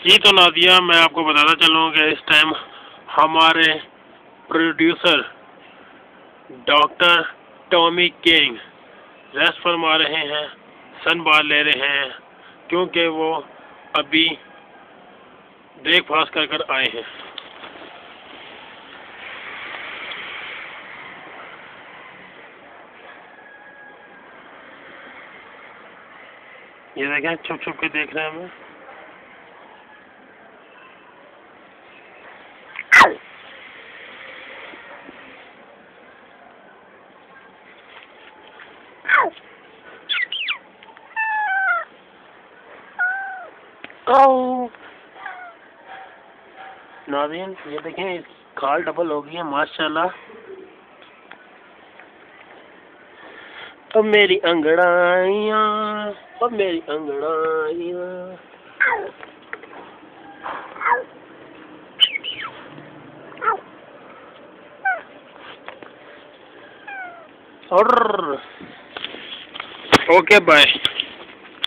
जी तो नादिया, मैं आपको बताता चलूँ कि इस टाइम हमारे producer doctor Tommy king rest फरमा रहे हैं, सनबाथ ले रहे हैं, क्योंकि वो अभी ब्रेकफास्ट कर आए हैं। ये देखें, छुप छुप के देख रहे हैं हमें। नाज़रीन, ये देखें, खाल डबल हो गई है माशाल्लाह। अब मेरी अंगड़ाइयाँ, अब मेरी अंगड़ाइयाँ। और ओके बाय।